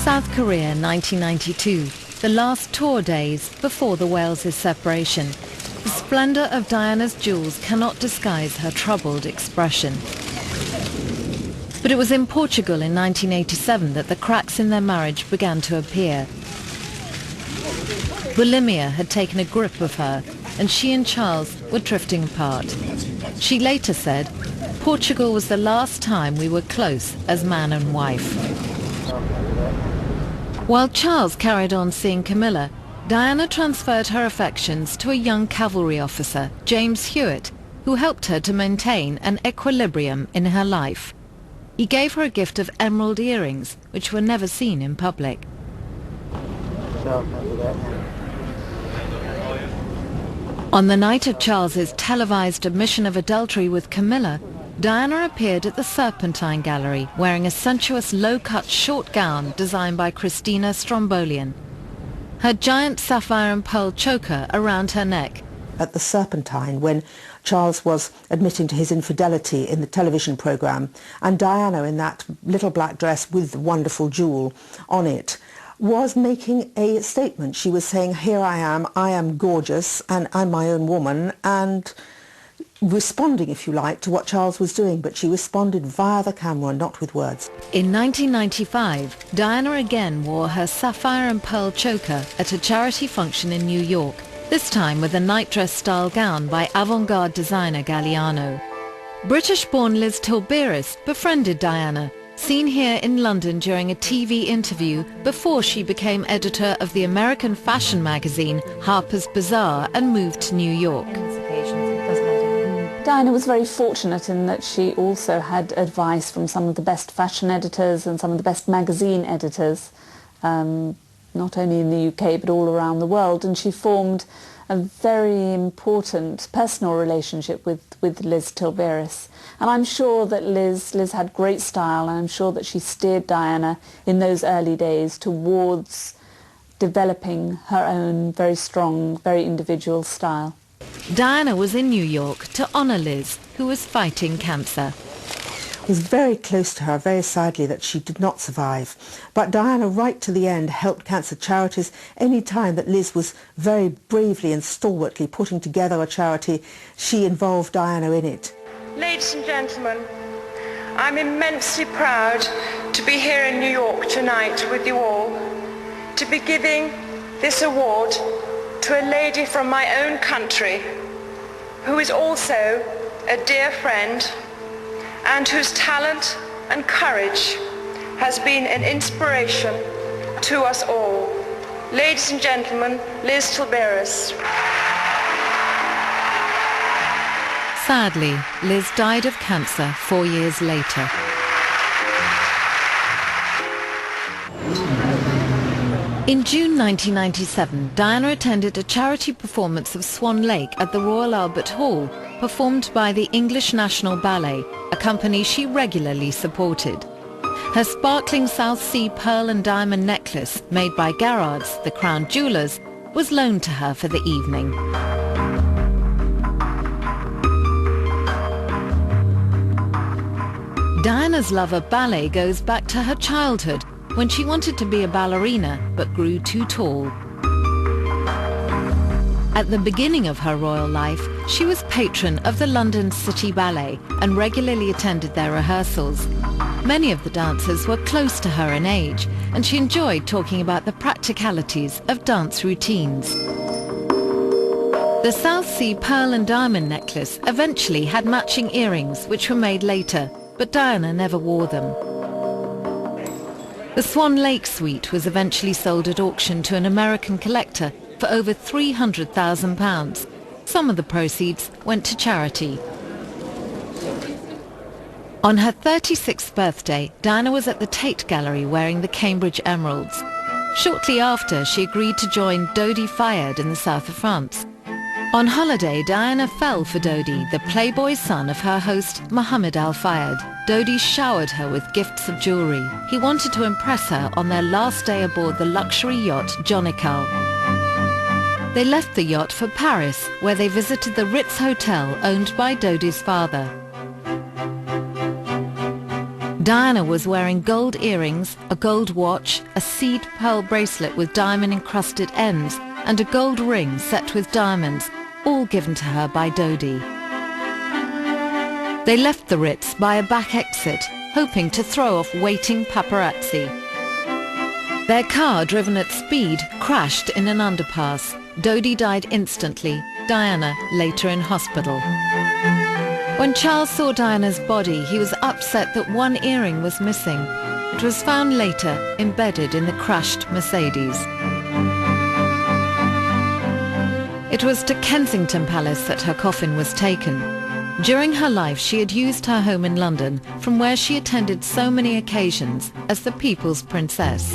South Korea, 1992, the last tour days before the Wales' separation. The splendour of Diana's jewels cannot disguise her troubled expression. But it was in Portugal in 1987 that the cracks in their marriage began to appear. Bulimia had taken a grip of her, and she and Charles were drifting apart. She later said, "Portugal was the last time we were close as man and wife." While Charles carried on seeing Camilla, Diana transferred her affections to a young cavalry officer, James Hewitt, who helped her to maintain an equilibrium in her life. He gave her a gift of emerald earrings, which were never seen in public. On the night of Charles's televised admission of adultery with Camilla, Diana appeared at the Serpentine Gallery wearing a sensuous low-cut short gown designed by Christina Strombolian. Her giant sapphire and pearl choker around her neck. At the Serpentine, when Charles was admitting to his infidelity in the television programme, and Diana in that little black dress with the wonderful jewel on it, was making a statement. She was saying, "Here I am gorgeous, and I'm my own woman," and responding, if you like, to what Charles was doing, but she responded via the camera, not with words. In 1995, Diana again wore her sapphire and pearl choker at a charity function in New York, this time with a nightdress style gown by avant-garde designer Galliano. British-born Liz Tilberis befriended Diana, seen here in London during a TV interview before she became editor of the American fashion magazine Harper's Bazaar and moved to New York. Diana was very fortunate in that she also had advice from some of the best fashion editors and some of the best magazine editors, not only in the UK but all around the world, and she formed a very important personal relationship with Liz Tilberis. And I'm sure that Liz had great style, and I'm sure that she steered Diana in those early days towards developing her own very strong, very individual style. Diana was in New York to honour Liz, who was fighting cancer. It was very close to her, very sadly, that she did not survive. But Diana, right to the end, helped cancer charities. Any time that Liz was very bravely and stalwartly putting together a charity, she involved Diana in it. Ladies and gentlemen, I'm immensely proud to be here in New York tonight with you all, to be giving this award to a lady from my own country, who is also a dear friend and whose talent and courage has been an inspiration to us all. Ladies and gentlemen, Liz Tilberis. Sadly, Liz died of cancer 4 years later. In June 1997, Diana attended a charity performance of Swan Lake at the Royal Albert Hall, performed by the English National Ballet, a company she regularly supported. Her sparkling South Sea pearl and diamond necklace, made by Garrard's, the Crown Jewellers, was loaned to her for the evening. Diana's love of ballet goes back to her childhood, when she wanted to be a ballerina but grew too tall. At the beginning of her royal life, she was patron of the London City Ballet and regularly attended their rehearsals. Many of the dancers were close to her in age, and she enjoyed talking about the practicalities of dance routines. The South Sea pearl and diamond necklace eventually had matching earrings, which were made later, but Diana never wore them. The Swan Lake suite was eventually sold at auction to an American collector for over £300,000. Some of the proceeds went to charity. On her 36th birthday, Diana was at the Tate Gallery wearing the Cambridge Emeralds. Shortly after, she agreed to join Dodi Fayed in the south of France. On holiday, Diana fell for Dodi, the playboy son of her host Mohammed Al Fayed. Dodi showered her with gifts of jewellery. He wanted to impress her on their last day aboard the luxury yacht Jonikal. They left the yacht for Paris, where they visited the Ritz Hotel owned by Dodi's father. Diana was wearing gold earrings, a gold watch, a seed pearl bracelet with diamond-encrusted ends, and a gold ring set with diamonds, all given to her by Dodi. They left the Ritz by a back exit, hoping to throw off waiting paparazzi. Their car, driven at speed, crashed in an underpass. Dodi died instantly, Diana later in hospital. When Charles saw Diana's body, he was upset that one earring was missing. It was found later embedded in the crushed Mercedes. It was to Kensington Palace that her coffin was taken. During her life, she had used her home in London, from where she attended so many occasions, as the People's Princess.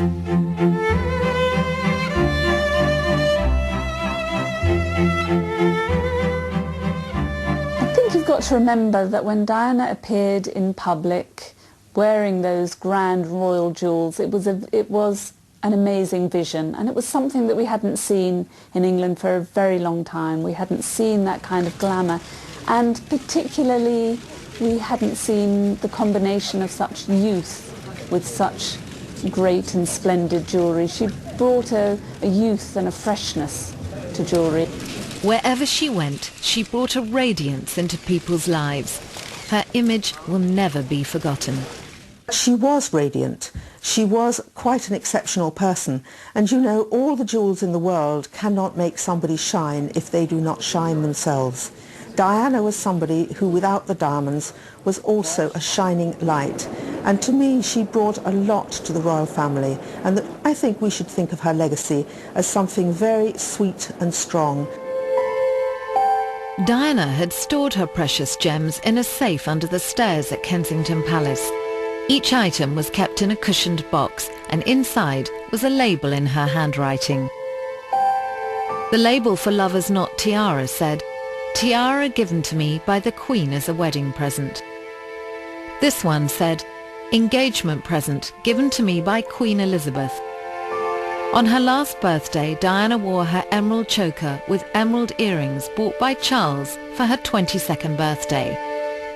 You've got to remember that when Diana appeared in public wearing those grand royal jewels, it was an amazing vision, and it was something that we hadn't seen in England for a very long time. We hadn't seen that kind of glamour, and particularly we hadn't seen the combination of such youth with such great and splendid jewellery. She brought a youth and a freshness to jewellery. Wherever she went, she brought a radiance into people's lives. Her image will never be forgotten. She was radiant. She was quite an exceptional person. And you know, all the jewels in the world cannot make somebody shine if they do not shine themselves. Diana was somebody who, without the diamonds, was also a shining light. And to me, she brought a lot to the royal family. And I think we should think of her legacy as something very sweet and strong. Diana had stored her precious gems in a safe under the stairs at Kensington Palace. Each item was kept in a cushioned box, and inside was a label in her handwriting. The label for Lover's Knot tiara said, "Tiara given to me by the Queen as a wedding present." This one said, "Engagement present given to me by Queen Elizabeth." On her last birthday, Diana wore her emerald choker with emerald earrings bought by Charles for her 22nd birthday.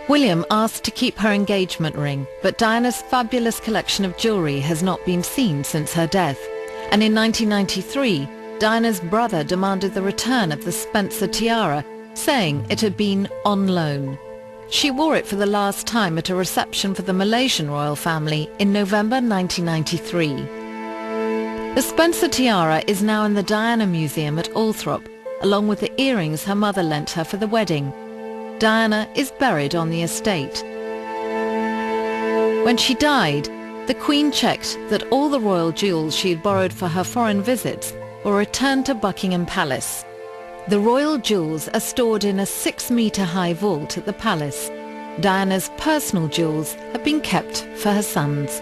William asked to keep her engagement ring, but Diana's fabulous collection of jewellery has not been seen since her death. And in 1993, Diana's brother demanded the return of the Spencer tiara, saying it had been on loan. She wore it for the last time at a reception for the Malaysian royal family in November 1993. The Spencer tiara is now in the Diana Museum at Althorp, along with the earrings her mother lent her for the wedding. Diana is buried on the estate. When she died, the Queen checked that all the royal jewels she had borrowed for her foreign visits were returned to Buckingham Palace. The royal jewels are stored in a 6-metre-high vault at the palace. Diana's personal jewels have been kept for her sons.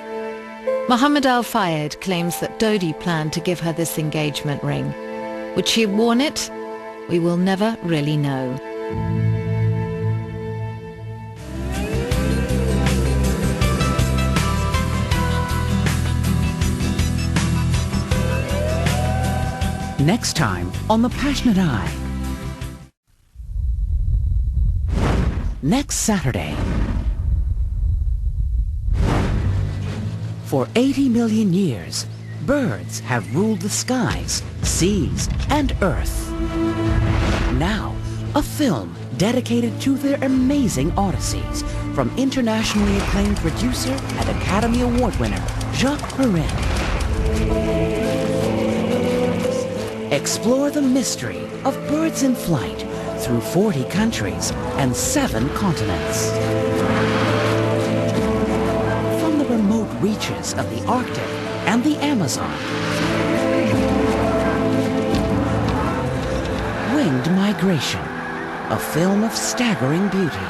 Mohammed Al Fayed claims that Dodi planned to give her this engagement ring. Would she have worn it? We will never really know. Next time on The Passionate Eye. Next Saturday. For 80 million years, birds have ruled the skies, seas, and earth. Now, a film dedicated to their amazing odysseys from internationally acclaimed producer and Academy Award winner, Jacques Perrin. Explore the mystery of birds in flight through 40 countries and 7 continents. From the remote reaches of the Arctic and the Amazon, Winged Migration, a film of staggering beauty.